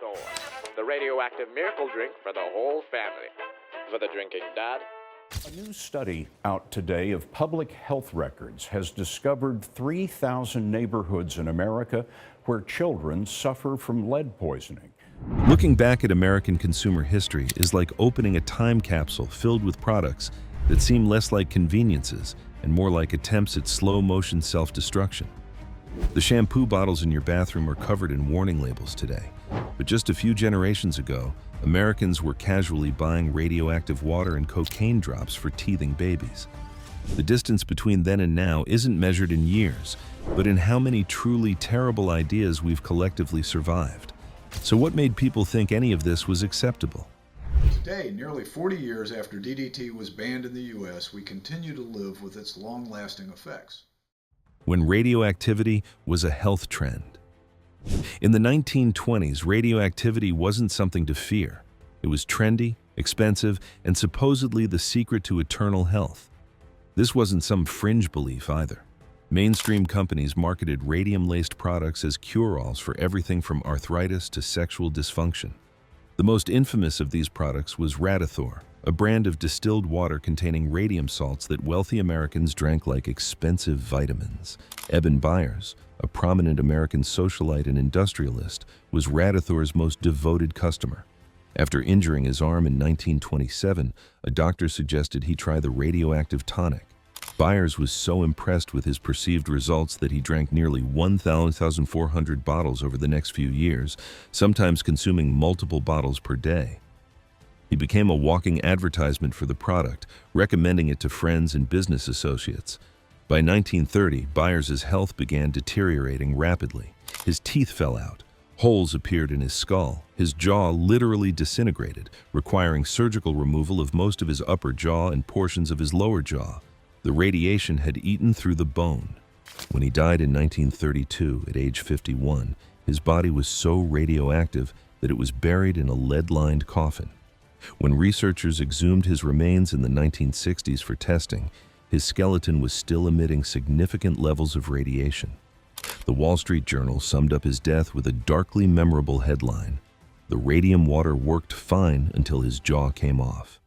Radathor, the radioactive miracle drink for the whole family. For the drinking dad. A new study out today of public health records has discovered 3,000 neighborhoods in America where children suffer from lead poisoning. Looking back at American consumer history is like opening a time capsule filled with products that seem less like conveniences and more like attempts at slow-motion self-destruction. The shampoo bottles in your bathroom are covered in warning labels today, but just a few generations ago, Americans were casually buying radioactive water and cocaine drops for teething babies. The distance between then and now isn't measured in years, but in how many truly terrible ideas we've collectively survived. So what made people think any of this was acceptable? Today, nearly 40 years after DDT was banned in the U.S., we continue to live with its long-lasting effects. When radioactivity was a health trend. In the 1920s, radioactivity wasn't something to fear. It was trendy, expensive, and supposedly the secret to eternal health. This wasn't some fringe belief either. Mainstream companies marketed radium-laced products as cure-alls for everything from arthritis to sexual dysfunction. The most infamous of these products was Radathor, a brand of distilled water containing radium salts that wealthy Americans drank like expensive vitamins. Eben Byers, a prominent American socialite and industrialist, was Radathor's most devoted customer. After injuring his arm in 1927, a doctor suggested he try the radioactive tonic. Byers was so impressed with his perceived results that he drank nearly 1,400 bottles over the next few years, sometimes consuming multiple bottles per day. He became a walking advertisement for the product, recommending it to friends and business associates. By 1930, Byers' health began deteriorating rapidly. His teeth fell out. Holes appeared in his skull. His jaw literally disintegrated, requiring surgical removal of most of his upper jaw and portions of his lower jaw. The radiation had eaten through the bone. When he died in 1932 at age 51, his body was so radioactive that it was buried in a lead-lined coffin. When researchers exhumed his remains in the 1960s for testing, his skeleton was still emitting significant levels of radiation. The Wall Street Journal summed up his death with a darkly memorable headline: "The radium water worked fine until his jaw came off."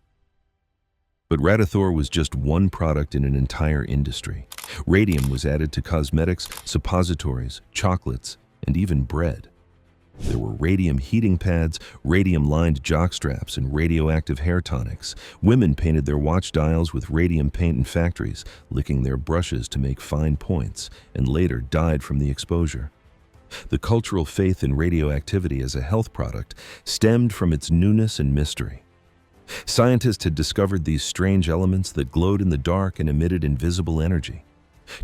But Radathor was just one product in an entire industry. Radium was added to cosmetics, suppositories, chocolates, and even bread. There were radium heating pads, radium-lined jockstraps, and radioactive hair tonics. Women painted their watch dials with radium paint in factories, licking their brushes to make fine points, and later died from the exposure. The cultural faith in radioactivity as a health product stemmed from its newness and mystery. Scientists had discovered these strange elements that glowed in the dark and emitted invisible energy.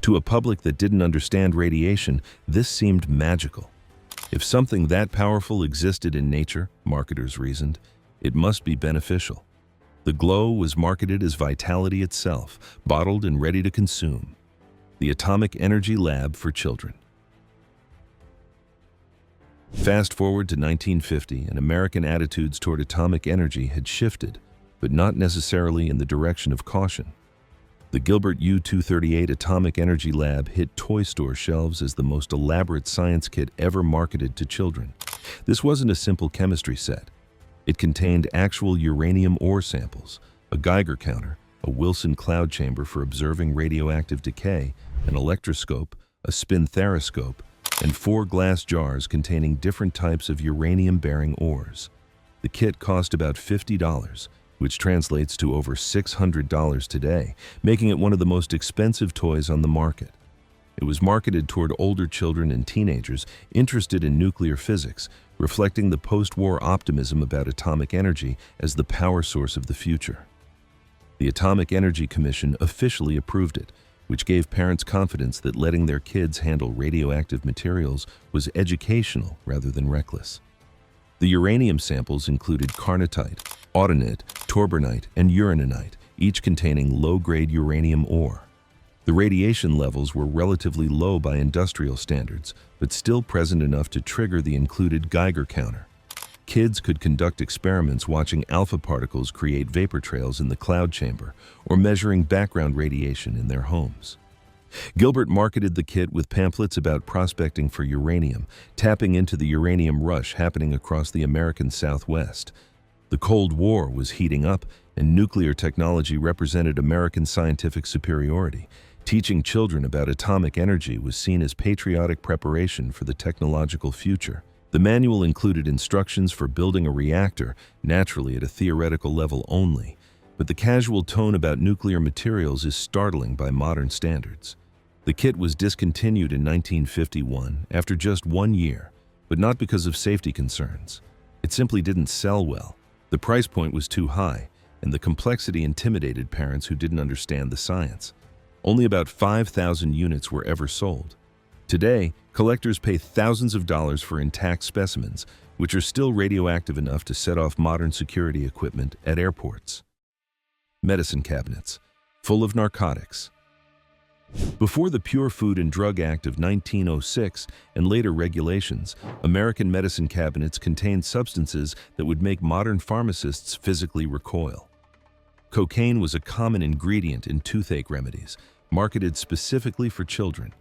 To a public that didn't understand radiation, this seemed magical. If something that powerful existed in nature, marketers reasoned, it must be beneficial. The glow was marketed as vitality itself, bottled and ready to consume. The Atomic Energy Lab for Children. Fast forward to 1950, and American attitudes toward atomic energy had shifted, but not necessarily in the direction of caution. The Gilbert U-238 Atomic Energy Lab hit toy store shelves as the most elaborate science kit ever marketed to children. This wasn't a simple chemistry set. It contained actual uranium ore samples, a Geiger counter, a Wilson cloud chamber for observing radioactive decay, an electroscope, a spinthariscope, and 4 glass jars containing different types of uranium-bearing ores. The kit cost about $50, which translates to over $600 today, making it one of the most expensive toys on the market. It was marketed toward older children and teenagers interested in nuclear physics, reflecting the post-war optimism about atomic energy as the power source of the future. The Atomic Energy Commission officially approved it, which gave parents confidence that letting their kids handle radioactive materials was educational rather than reckless. The uranium samples included carnotite, autunite, torbernite, and uraninite, each containing low-grade uranium ore. The radiation levels were relatively low by industrial standards, but still present enough to trigger the included Geiger counter. Kids could conduct experiments watching alpha particles create vapor trails in the cloud chamber or measuring background radiation in their homes. Gilbert marketed the kit with pamphlets about prospecting for uranium, tapping into the uranium rush happening across the American Southwest. The Cold War was heating up, and nuclear technology represented American scientific superiority. Teaching children about atomic energy was seen as patriotic preparation for the technological future. The manual included instructions for building a reactor, naturally at a theoretical level only, but the casual tone about nuclear materials is startling by modern standards. The kit was discontinued in 1951 after just 1 year, but not because of safety concerns. It simply didn't sell well. The price point was too high, and the complexity intimidated parents who didn't understand the science. Only about 5,000 units were ever sold. Today, collectors pay thousands of dollars for intact specimens, which are still radioactive enough to set off modern security equipment at airports. Medicine cabinets, full of narcotics. Before the Pure Food and Drug Act of 1906 and later regulations, American medicine cabinets contained substances that would make modern pharmacists physically recoil. Cocaine was a common ingredient in toothache remedies, marketed specifically for children.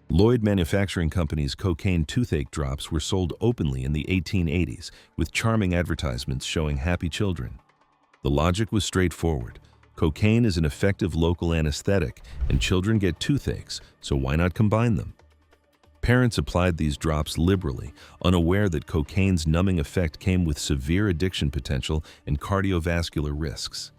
Lloyd Manufacturing Company's cocaine toothache drops were sold openly in the 1880s, with charming advertisements showing happy children. The logic was straightforward. Cocaine is an effective local anesthetic, and children get toothaches, so why not combine them? Parents applied these drops liberally, unaware that cocaine's numbing effect came with severe addiction potential and cardiovascular risks.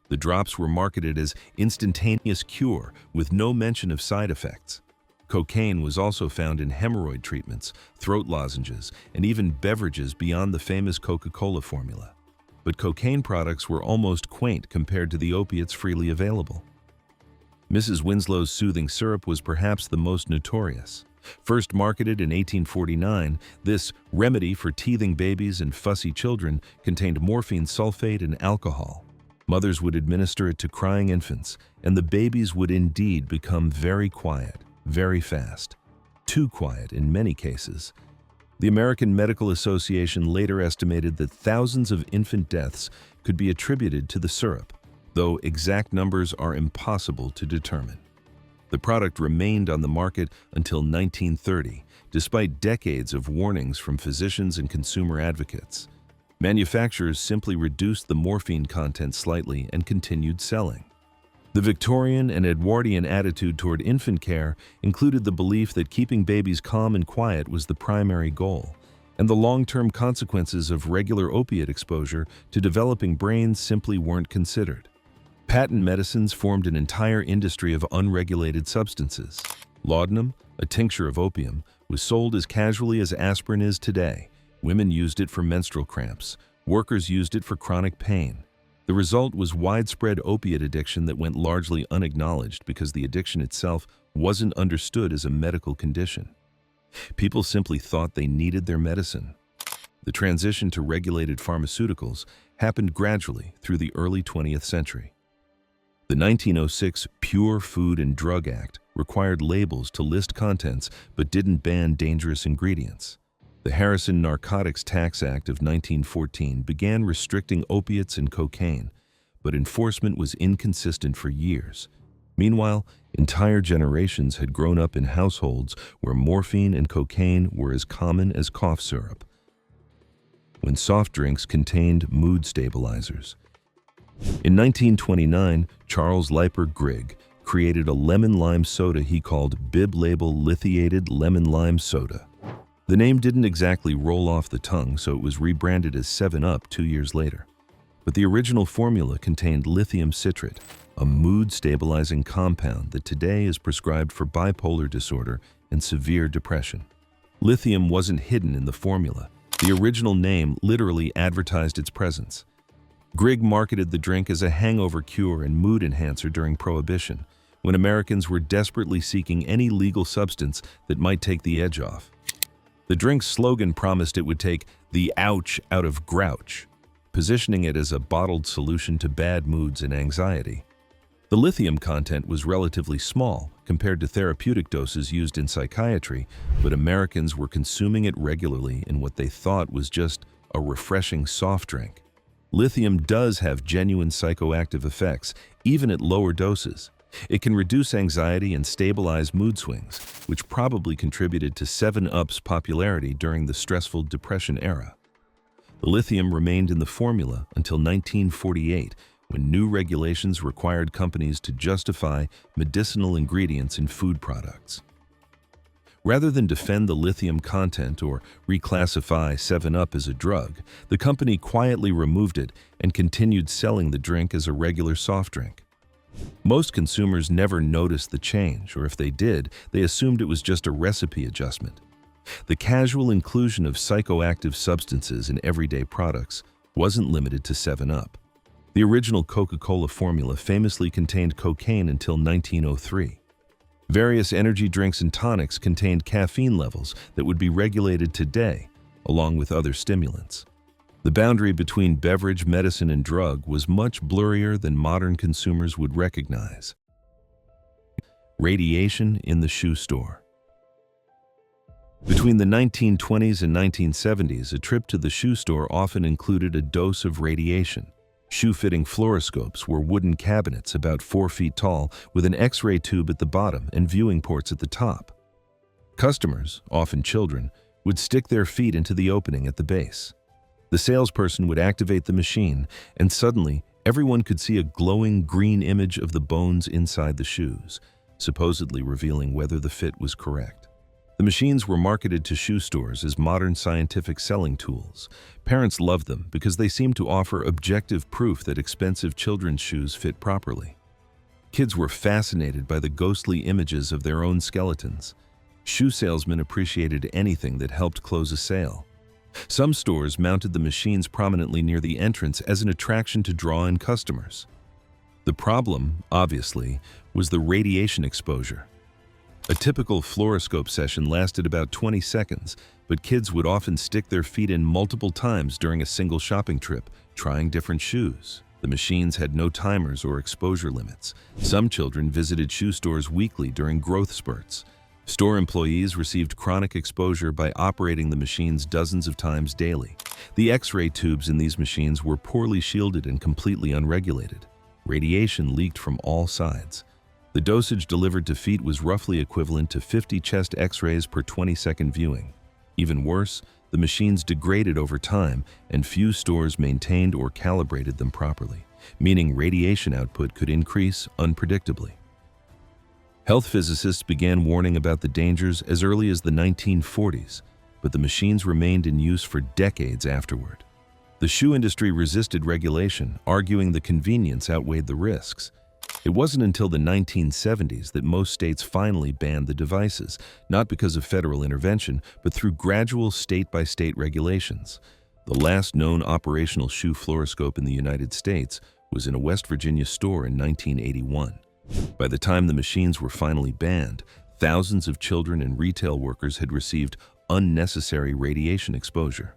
The drops were marketed as instantaneous cure with no mention of side effects. Cocaine was also found in hemorrhoid treatments, throat lozenges, and even beverages beyond the famous Coca-Cola formula. But cocaine products were almost quaint compared to the opiates freely available. Mrs. Winslow's soothing syrup was perhaps the most notorious. First marketed in 1849, this remedy for teething babies and fussy children contained morphine sulfate and alcohol. Mothers would administer it to crying infants, and the babies would indeed become very quiet, very fast. Too quiet in many cases. The American Medical Association later estimated that thousands of infant deaths could be attributed to the syrup, though exact numbers are impossible to determine. The product remained on the market until 1930, despite decades of warnings from physicians and consumer advocates. Manufacturers simply reduced the morphine content slightly and continued selling. The Victorian and Edwardian attitude toward infant care included the belief that keeping babies calm and quiet was the primary goal, and the long-term consequences of regular opiate exposure to developing brains simply weren't considered. Patent medicines formed an entire industry of unregulated substances. Laudanum, a tincture of opium, was sold as casually as aspirin is today. Women used it for menstrual cramps. Workers used it for chronic pain. The result was widespread opiate addiction that went largely unacknowledged because the addiction itself wasn't understood as a medical condition. People simply thought they needed their medicine. The transition to regulated pharmaceuticals happened gradually through the early 20th century. The 1906 Pure Food and Drug Act required labels to list contents but didn't ban dangerous ingredients. The Harrison Narcotics Tax Act of 1914 began restricting opiates and cocaine, but enforcement was inconsistent for years. Meanwhile, entire generations had grown up in households where morphine and cocaine were as common as cough syrup. When soft drinks contained mood stabilizers. In 1929, Charles Leiper Grigg created a lemon-lime soda he called bib-label lithiated lemon-lime soda. The name didn't exactly roll off the tongue, so it was rebranded as 7-Up 2 years later. But the original formula contained lithium citrate, a mood-stabilizing compound that today is prescribed for bipolar disorder and severe depression. Lithium wasn't hidden in the formula. The original name literally advertised its presence. Grigg marketed the drink as a hangover cure and mood enhancer during Prohibition, when Americans were desperately seeking any legal substance that might take the edge off. The drink's slogan promised it would take the ouch out of grouch, positioning it as a bottled solution to bad moods and anxiety. The lithium content was relatively small compared to therapeutic doses used in psychiatry, but Americans were consuming it regularly in what they thought was just a refreshing soft drink. Lithium does have genuine psychoactive effects, even at lower doses. It can reduce anxiety and stabilize mood swings, which probably contributed to 7-Up's popularity during the stressful Depression era. The lithium remained in the formula until 1948, when new regulations required companies to justify medicinal ingredients in food products. Rather than defend the lithium content or reclassify 7-Up as a drug, the company quietly removed it and continued selling the drink as a regular soft drink. Most consumers never noticed the change, or if they did, they assumed it was just a recipe adjustment. The casual inclusion of psychoactive substances in everyday products wasn't limited to 7-Up. The original Coca-Cola formula famously contained cocaine until 1903. Various energy drinks and tonics contained caffeine levels that would be regulated today, along with other stimulants. The boundary between beverage, medicine, and drug was much blurrier than modern consumers would recognize. Radiation in the shoe store. Between the 1920s and 1970s, a trip to the shoe store often included a dose of radiation. Shoe-fitting fluoroscopes were wooden cabinets about 4 feet tall with an X-ray tube at the bottom and viewing ports at the top. Customers, often children, would stick their feet into the opening at the base. The salesperson would activate the machine, and suddenly, everyone could see a glowing green image of the bones inside the shoes, supposedly revealing whether the fit was correct. The machines were marketed to shoe stores as modern scientific selling tools. Parents loved them because they seemed to offer objective proof that expensive children's shoes fit properly. Kids were fascinated by the ghostly images of their own skeletons. Shoe salesmen appreciated anything that helped close a sale. Some stores mounted the machines prominently near the entrance as an attraction to draw in customers. The problem, obviously, was the radiation exposure. A typical fluoroscope session lasted about 20 seconds, but kids would often stick their feet in multiple times during a single shopping trip, trying different shoes. The machines had no timers or exposure limits. Some children visited shoe stores weekly during growth spurts. Store employees received chronic exposure by operating the machines dozens of times daily. The X-ray tubes in these machines were poorly shielded and completely unregulated. Radiation leaked from all sides. The dosage delivered to feet was roughly equivalent to 50 chest X-rays per 20-second viewing. Even worse, the machines degraded over time, and few stores maintained or calibrated them properly, meaning radiation output could increase unpredictably. Health physicists began warning about the dangers as early as the 1940s, but the machines remained in use for decades afterward. The shoe industry resisted regulation, arguing the convenience outweighed the risks. It wasn't until the 1970s that most states finally banned the devices, not because of federal intervention, but through gradual state-by-state regulations. The last known operational shoe fluoroscope in the United States was in a West Virginia store in 1981. By the time the machines were finally banned, thousands of children and retail workers had received unnecessary radiation exposure.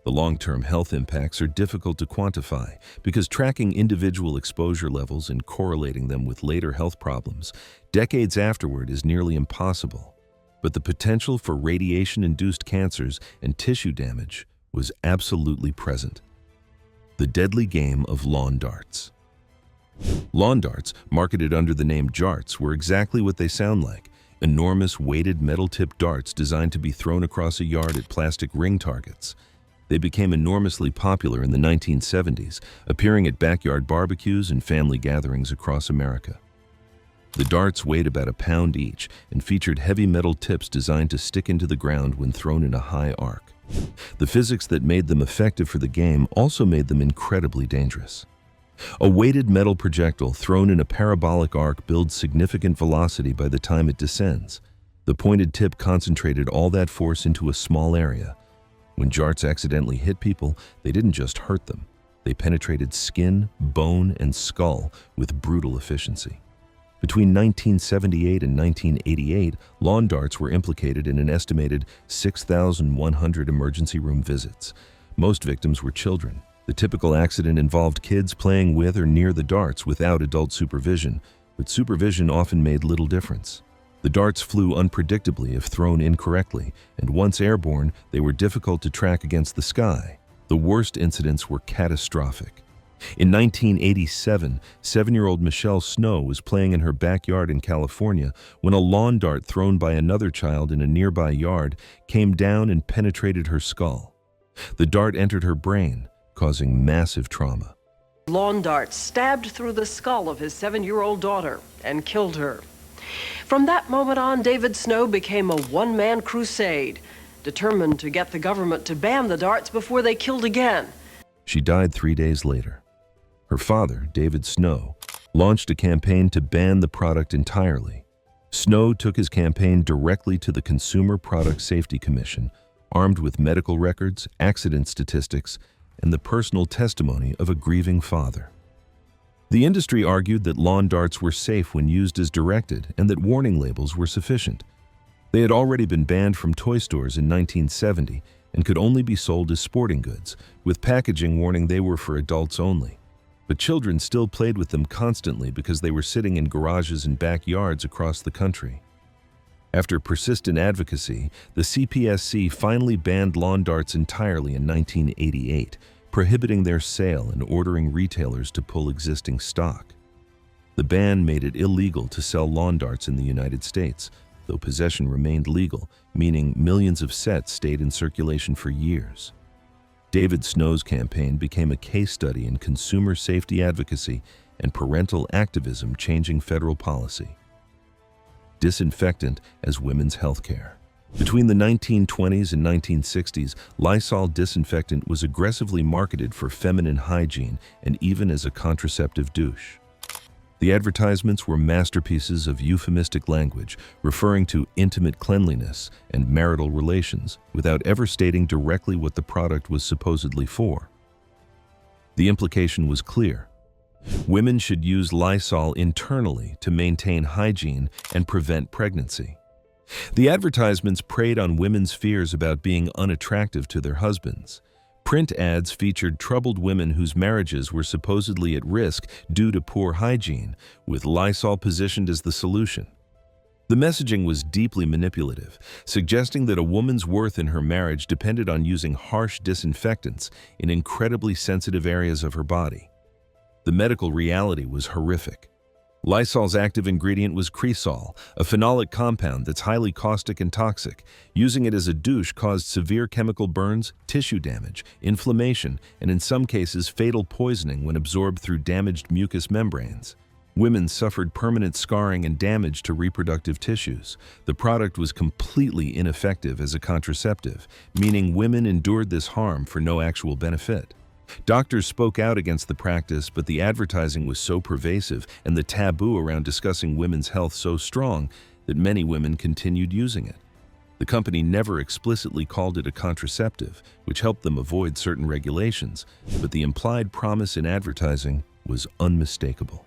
The long-term health impacts are difficult to quantify because tracking individual exposure levels and correlating them with later health problems decades afterward is nearly impossible. But the potential for radiation-induced cancers and tissue damage was absolutely present. The deadly game of lawn darts. Lawn darts, marketed under the name jarts, were exactly what they sound like: enormous weighted metal-tipped darts designed to be thrown across a yard at plastic ring targets. They became enormously popular in the 1970s, appearing at backyard barbecues and family gatherings across America. The darts weighed about a pound each and featured heavy metal tips designed to stick into the ground when thrown in a high arc. The physics that made them effective for the game also made them incredibly dangerous. A weighted metal projectile thrown in a parabolic arc builds significant velocity by the time it descends. The pointed tip concentrated all that force into a small area. When jarts accidentally hit people, they didn't just hurt them. They penetrated skin, bone, and skull with brutal efficiency. Between 1978 and 1988, lawn darts were implicated in an estimated 6,100 emergency room visits. Most victims were children. The typical accident involved kids playing with or near the darts without adult supervision, but supervision often made little difference. The darts flew unpredictably if thrown incorrectly, and once airborne, they were difficult to track against the sky. The worst incidents were catastrophic. In 1987, 7-year-old Michelle Snow was playing in her backyard in California when a lawn dart thrown by another child in a nearby yard came down and penetrated her skull. The dart entered her brain, causing massive trauma. Lawn dart stabbed through the skull of his 7-year-old daughter and killed her. From that moment on, David Snow became a one-man crusade, determined to get the government to ban the darts before they killed again. She died 3 days later. Her father, David Snow, launched a campaign to ban the product entirely. Snow took his campaign directly to the Consumer Product Safety Commission, armed with medical records, accident statistics, and the personal testimony of a grieving father. The industry argued that lawn darts were safe when used as directed and that warning labels were sufficient. They had already been banned from toy stores in 1970 and could only be sold as sporting goods, with packaging warning they were for adults only. But children still played with them constantly because they were sitting in garages and backyards across the country. After persistent advocacy, the CPSC finally banned lawn darts entirely in 1988, prohibiting their sale and ordering retailers to pull existing stock. The ban made it illegal to sell lawn darts in the United States, though possession remained legal, meaning millions of sets stayed in circulation for years. David Snow's campaign became a case study in consumer safety advocacy and parental activism changing federal policy. Disinfectant as women's health care. Between the 1920s and 1960s, Lysol disinfectant was aggressively marketed for feminine hygiene and even as a contraceptive douche. The advertisements were masterpieces of euphemistic language, referring to intimate cleanliness and marital relations, without ever stating directly what the product was supposedly for. The implication was clear. Women should use Lysol internally to maintain hygiene and prevent pregnancy. The advertisements preyed on women's fears about being unattractive to their husbands. Print ads featured troubled women whose marriages were supposedly at risk due to poor hygiene, with Lysol positioned as the solution. The messaging was deeply manipulative, suggesting that a woman's worth in her marriage depended on using harsh disinfectants in incredibly sensitive areas of her body. The medical reality was horrific. Lysol's active ingredient was cresol, a phenolic compound that's highly caustic and toxic. Using it as a douche caused severe chemical burns, tissue damage, inflammation, and in some cases fatal poisoning when absorbed through damaged mucous membranes. Women suffered permanent scarring and damage to reproductive tissues. The product was completely ineffective as a contraceptive, meaning women endured this harm for no actual benefit. Doctors spoke out against the practice, but the advertising was so pervasive and the taboo around discussing women's health so strong that many women continued using it. The company never explicitly called it a contraceptive, which helped them avoid certain regulations, but the implied promise in advertising was unmistakable.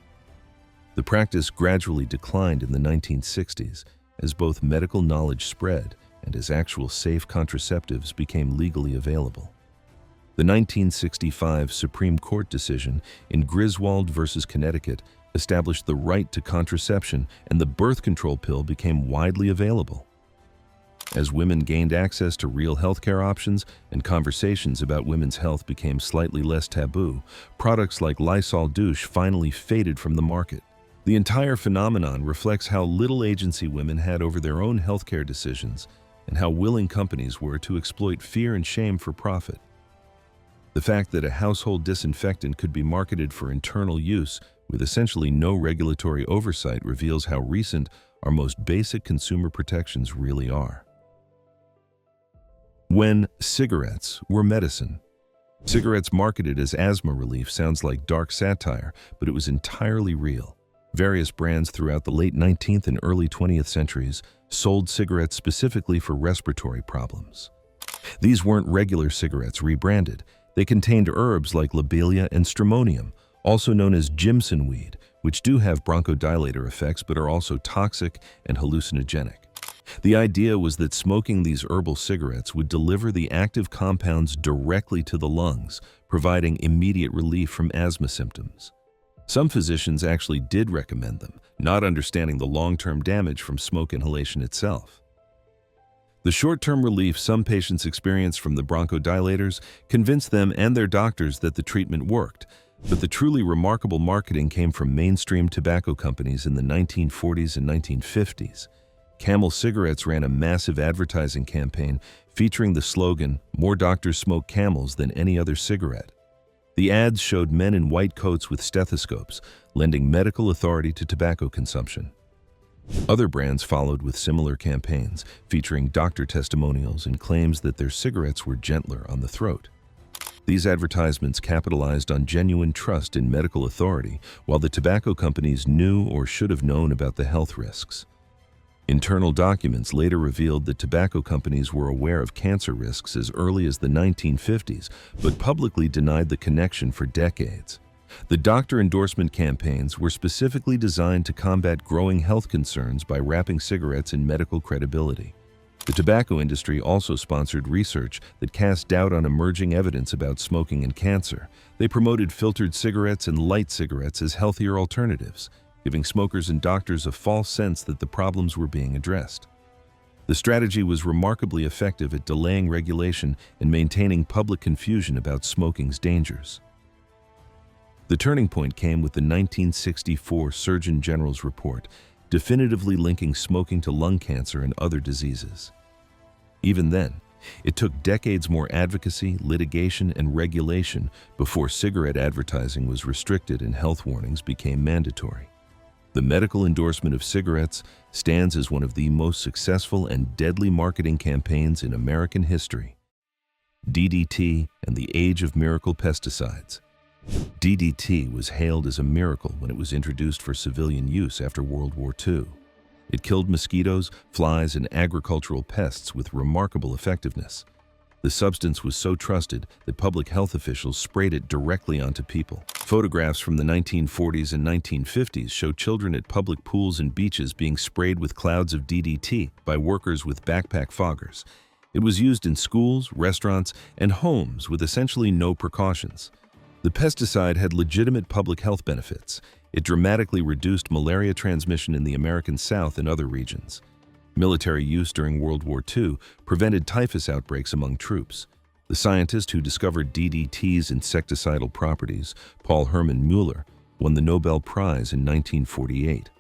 The practice gradually declined in the 1960s as both medical knowledge spread and as actual safe contraceptives became legally available. The 1965 Supreme Court decision in Griswold v. Connecticut established the right to contraception, and the birth control pill became widely available. As women gained access to real healthcare options and conversations about women's health became slightly less taboo, products like Lysol douche finally faded from the market. The entire phenomenon reflects how little agency women had over their own healthcare decisions and how willing companies were to exploit fear and shame for profit. The fact that a household disinfectant could be marketed for internal use with essentially no regulatory oversight reveals how recent our most basic consumer protections really are. When cigarettes were medicine. Cigarettes marketed as asthma relief sounds like dark satire, but it was entirely real. Various brands throughout the late 19th and early 20th centuries sold cigarettes specifically for respiratory problems. These weren't regular cigarettes rebranded. They contained herbs like lobelia and stramonium, also known as Jimson weed, which do have bronchodilator effects but are also toxic and hallucinogenic. The idea was that smoking these herbal cigarettes would deliver the active compounds directly to the lungs, providing immediate relief from asthma symptoms. Some physicians actually did recommend them, not understanding the long-term damage from smoke inhalation itself. The short-term relief some patients experienced from the bronchodilators convinced them and their doctors that the treatment worked, But the truly remarkable marketing came from mainstream tobacco companies in the 1940s and 1950s. Camel Cigarettes ran a massive advertising campaign featuring the slogan, "More doctors smoke Camels than any other cigarette." The ads showed men in white coats with stethoscopes, lending medical authority to tobacco consumption. Other brands followed with similar campaigns, featuring doctor testimonials and claims that their cigarettes were gentler on the throat. These advertisements capitalized on genuine trust in medical authority, while the tobacco companies knew or should have known about the health risks. Internal documents later revealed that tobacco companies were aware of cancer risks as early as the 1950s, but publicly denied the connection for decades. The doctor endorsement campaigns were specifically designed to combat growing health concerns by wrapping cigarettes in medical credibility. The tobacco industry also sponsored research that cast doubt on emerging evidence about smoking and cancer. They promoted filtered cigarettes and light cigarettes as healthier alternatives, giving smokers and doctors a false sense that the problems were being addressed. The strategy was remarkably effective at delaying regulation and maintaining public confusion about smoking's dangers. The turning point came with the 1964 Surgeon General's report, definitively linking smoking to lung cancer and other diseases. Even then, it took decades more advocacy, litigation, and regulation before cigarette advertising was restricted and health warnings became mandatory. The medical endorsement of cigarettes stands as one of the most successful and deadly marketing campaigns in American history. DDT and the Age of Miracle Pesticides. DDT was hailed as a miracle when it was introduced for civilian use after World War II. It killed mosquitoes, flies, and agricultural pests with remarkable effectiveness. The substance was so trusted that public health officials sprayed it directly onto people. Photographs from the 1940s and 1950s show children at public pools and beaches being sprayed with clouds of DDT by workers with backpack foggers. It was used in schools, restaurants, and homes with essentially no precautions. The pesticide had legitimate public health benefits. It dramatically reduced malaria transmission in the American South and other regions. Military use during World War II prevented typhus outbreaks among troops. The scientist who discovered DDT's insecticidal properties, Paul Hermann Mueller, won the Nobel Prize in 1948.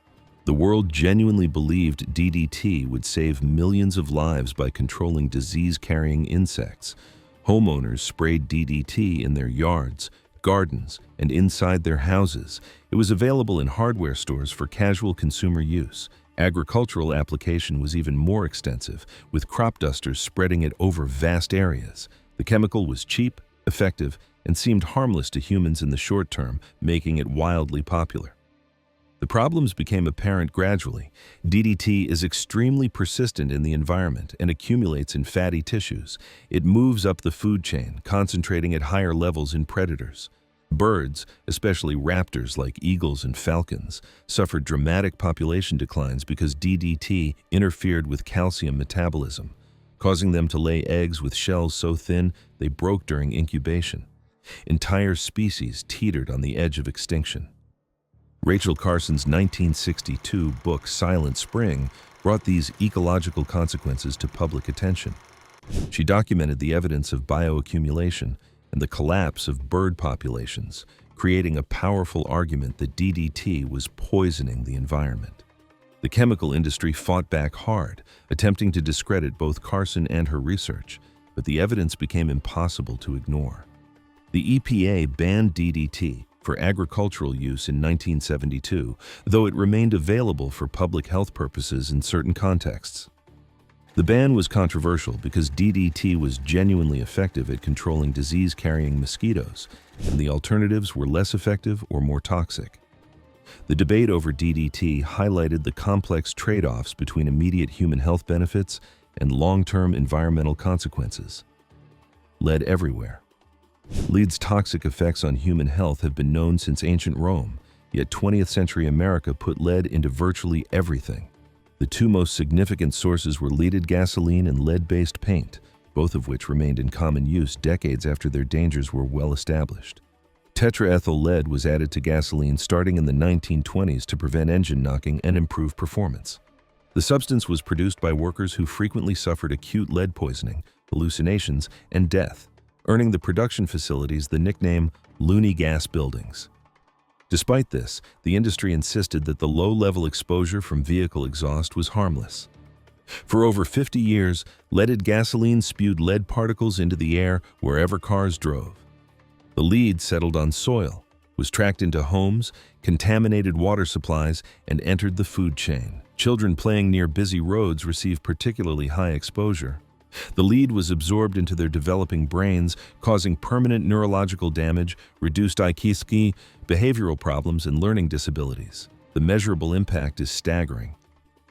The world genuinely believed DDT would save millions of lives by controlling disease-carrying insects. Homeowners sprayed DDT in their yards, gardens, and inside their houses. It was available in hardware stores for casual consumer use. Agricultural application was even more extensive, with crop dusters spreading it over vast areas. The chemical was cheap, effective, and seemed harmless to humans in the short term, making it wildly popular. The problems became apparent gradually. DDT is extremely persistent in the environment and accumulates in fatty tissues. It moves up the food chain, concentrating at higher levels in predators. Birds, especially raptors like eagles and falcons, suffered dramatic population declines because DDT interfered with calcium metabolism, causing them to lay eggs with shells so thin they broke during incubation. Entire species teetered on the edge of extinction. Rachel Carson's 1962 book Silent Spring brought these ecological consequences to public attention. She documented the evidence of bioaccumulation and the collapse of bird populations, creating a powerful argument that DDT was poisoning the environment. The chemical industry fought back hard, attempting to discredit both Carson and her research, but the evidence became impossible to ignore. The EPA banned DDT for agricultural use in 1972, though it remained available for public health purposes in certain contexts. The ban was controversial because DDT was genuinely effective at controlling disease-carrying mosquitoes, and the alternatives were less effective or more toxic. The debate over DDT highlighted the complex trade-offs between immediate human health benefits and long-term environmental consequences. Lead everywhere. Lead's toxic effects on human health have been known since ancient Rome, yet 20th century America put lead into virtually everything. The two most significant sources were leaded gasoline and lead-based paint, both of which remained in common use decades after their dangers were well established. Tetraethyl lead was added to gasoline starting in the 1920s to prevent engine knocking and improve performance. The substance was produced by workers who frequently suffered acute lead poisoning, hallucinations, and death. earning the production facilities the nickname loony gas buildings. Despite this, the industry insisted that the low-level exposure from vehicle exhaust was harmless. For over 50 years, leaded gasoline spewed lead particles into the air wherever cars drove. The lead settled on soil, was tracked into homes, contaminated water supplies, and entered the food chain. Children playing near busy roads received particularly high exposure. The lead was absorbed into their developing brains, causing permanent neurological damage, reduced IQ, behavioral problems, and learning disabilities. The measurable impact is staggering.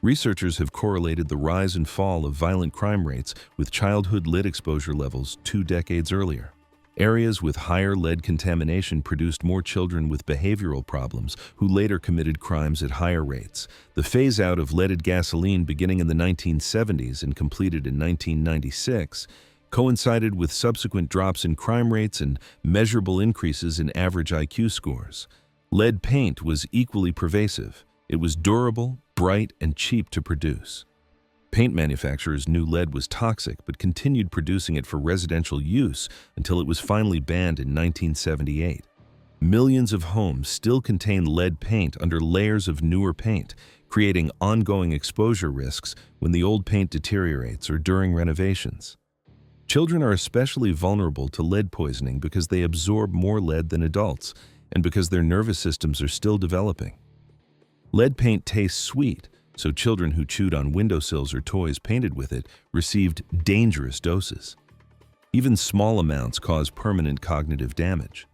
Researchers have correlated the rise and fall of violent crime rates with childhood lead exposure levels 2 decades earlier. Areas with higher lead contamination produced more children with behavioral problems who later committed crimes at higher rates. The phase-out of leaded gasoline beginning in the 1970s and completed in 1996 coincided with subsequent drops in crime rates and measurable increases in average IQ scores. Lead paint was equally pervasive. It was durable, bright, and cheap to produce. Paint manufacturers knew lead was toxic but continued producing it for residential use until it was finally banned in 1978. Millions of homes still contain lead paint under layers of newer paint, creating ongoing exposure risks when the old paint deteriorates or during renovations. Children are especially vulnerable to lead poisoning because they absorb more lead than adults and because their nervous systems are still developing. Lead paint tastes sweet, so children who chewed on windowsills or toys painted with it received dangerous doses. Even small amounts cause permanent cognitive damage.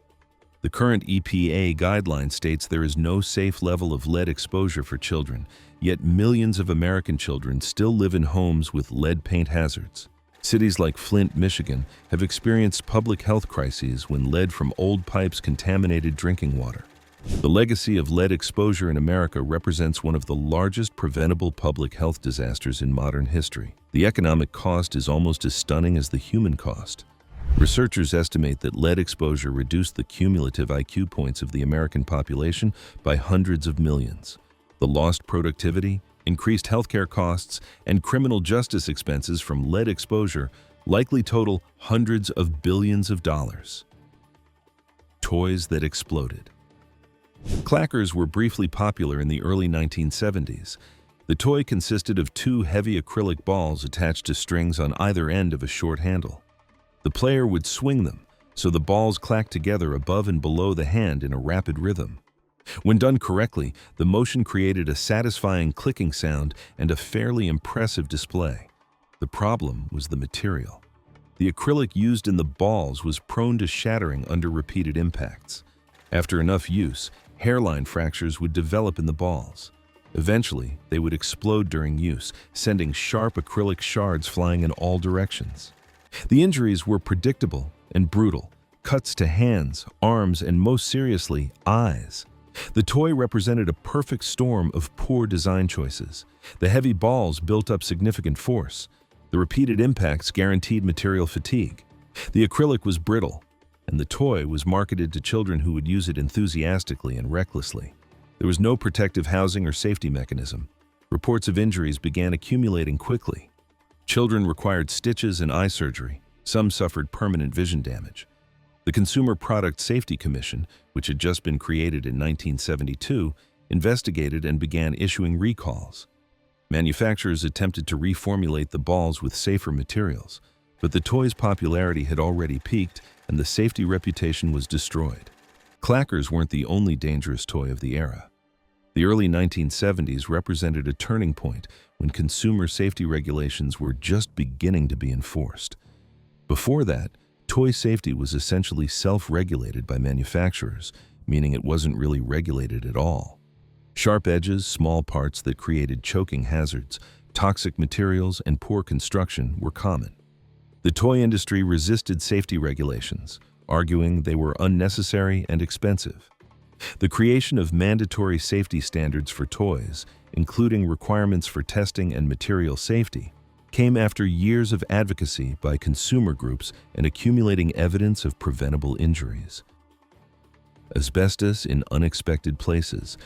The current EPA guideline states there is no safe level of lead exposure for children, yet millions of American children still live in homes with lead paint hazards. Cities like Flint, Michigan, have experienced public health crises when lead from old pipes contaminated drinking water. The legacy of lead exposure in America represents one of the largest preventable public health disasters in modern history. The economic cost is almost as stunning as the human cost. Researchers estimate that lead exposure reduced the cumulative IQ points of the American population by hundreds of millions. The lost productivity, increased healthcare costs, and criminal justice expenses from lead exposure likely total hundreds of billions of dollars. Toys that exploded. Clackers were briefly popular in the early 1970s. The toy consisted of 2 heavy acrylic balls attached to strings on either end of a short handle. The player would swing them, so the balls clacked together above and below the hand in a rapid rhythm. When done correctly, the motion created a satisfying clicking sound and a fairly impressive display. The problem was the material. The acrylic used in the balls was prone to shattering under repeated impacts. After enough use, hairline fractures would develop in the balls. Eventually, they would explode during use, sending sharp acrylic shards flying in all directions. The injuries were predictable and brutal, cuts to hands, arms, and most seriously, eyes. The toy represented a perfect storm of poor design choices. The heavy balls built up significant force. The repeated impacts guaranteed material fatigue. The acrylic was brittle, and the toy was marketed to children who would use it enthusiastically and recklessly. There was no protective housing or safety mechanism. Reports of injuries began accumulating quickly. Children required stitches and eye surgery. Some suffered permanent vision damage. The Consumer Product Safety Commission, which had just been created in 1972, investigated and began issuing recalls. Manufacturers attempted to reformulate the balls with safer materials, but the toy's popularity had already peaked and the safety reputation was destroyed. Clackers weren't the only dangerous toy of the era. The early 1970s represented a turning point when consumer safety regulations were just beginning to be enforced. Before that, toy safety was essentially self-regulated by manufacturers, meaning it wasn't really regulated at all. Sharp edges, small parts that created choking hazards, toxic materials, and poor construction were common. The toy industry resisted safety regulations, arguing they were unnecessary and expensive. The creation of mandatory safety standards for toys, including requirements for testing and material safety, came after years of advocacy by consumer groups and accumulating evidence of preventable injuries. Asbestos in unexpected places.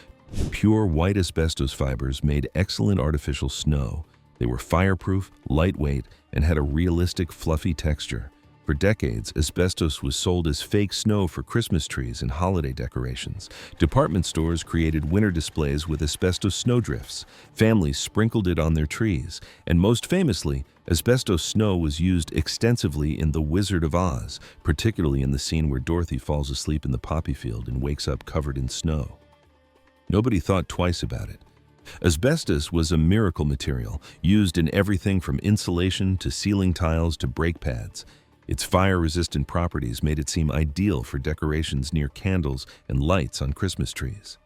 Pure white asbestos fibers made excellent artificial snow. They were fireproof, lightweight, and had a realistic, fluffy texture. For decades, asbestos was sold as fake snow for Christmas trees and holiday decorations. Department stores created winter displays with asbestos snowdrifts. Families sprinkled it on their trees. And most famously, asbestos snow was used extensively in The Wizard of Oz, particularly in the scene where Dorothy falls asleep in the poppy field and wakes up covered in snow. Nobody thought twice about it. Asbestos was a miracle material, used in everything from insulation to ceiling tiles to brake pads. Its fire-resistant properties made it seem ideal for decorations near candles and lights on Christmas trees.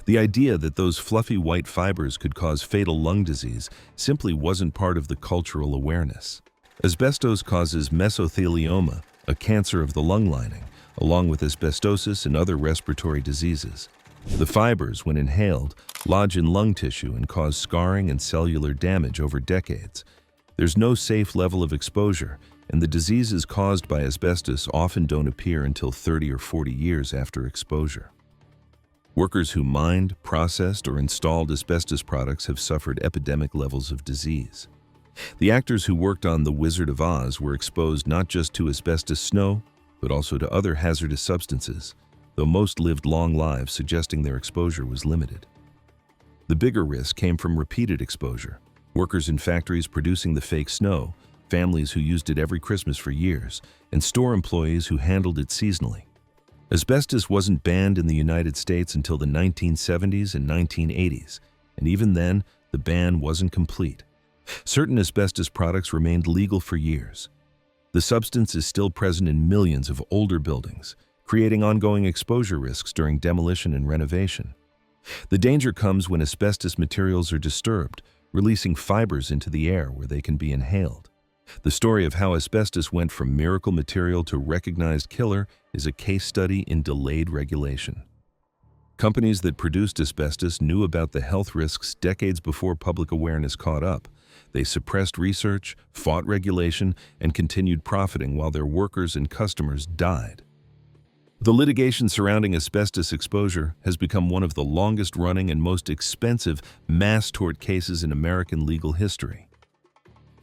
The idea that those fluffy white fibers could cause fatal lung disease simply wasn't part of the cultural awareness. Asbestos causes mesothelioma, a cancer of the lung lining, along with asbestosis and other respiratory diseases. The fibers, when inhaled, lodge in lung tissue and cause scarring and cellular damage over decades. There's no safe level of exposure, and the diseases caused by asbestos often don't appear until 30 or 40 years after exposure. Workers who mined, processed, or installed asbestos products have suffered epidemic levels of disease. The actors who worked on The Wizard of Oz were exposed not just to asbestos snow, but also to other hazardous substances, though most lived long lives, suggesting their exposure was limited. The bigger risk came from repeated exposure. Workers in factories producing the fake snow, families who used it every Christmas for years, and store employees who handled it seasonally. Asbestos wasn't banned in the United States until the 1970s and 1980s, and even then, the ban wasn't complete. Certain asbestos products remained legal for years. The substance is still present in millions of older buildings, creating ongoing exposure risks during demolition and renovation. The danger comes when asbestos materials are disturbed, releasing fibers into the air where they can be inhaled. The story of how asbestos went from miracle material to recognized killer is a case study in delayed regulation. Companies that produced asbestos knew about the health risks decades before public awareness caught up. They suppressed research, fought regulation, and continued profiting while their workers and customers died. The litigation surrounding asbestos exposure has become one of the longest-running and most expensive mass tort cases in American legal history.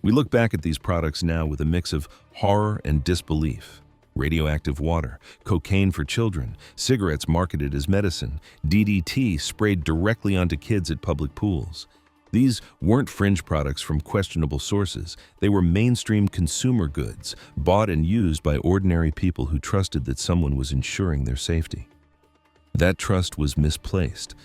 We look back at these products now with a mix of horror and disbelief. Radioactive water, cocaine for children, cigarettes marketed as medicine, DDT sprayed directly onto kids at public pools. These weren't fringe products from questionable sources. They were mainstream consumer goods, bought and used by ordinary people who trusted that someone was ensuring their safety. That trust was misplaced.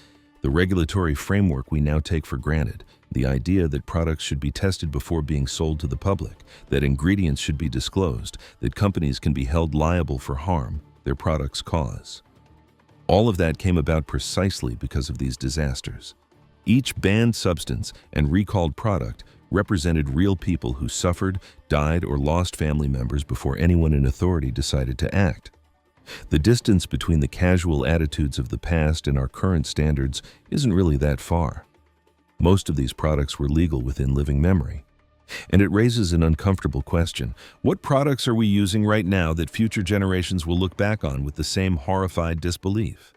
The regulatory framework we now take for granted, the idea that products should be tested before being sold to the public, that ingredients should be disclosed, that companies can be held liable for harm their products cause. All of that came about precisely because of these disasters. Each banned substance and recalled product represented real people who suffered, died, or lost family members before anyone in authority decided to act. The distance between the casual attitudes of the past and our current standards isn't really that far. Most of these products were legal within living memory. And it raises an uncomfortable question. What products are we using right now that future generations will look back on with the same horrified disbelief?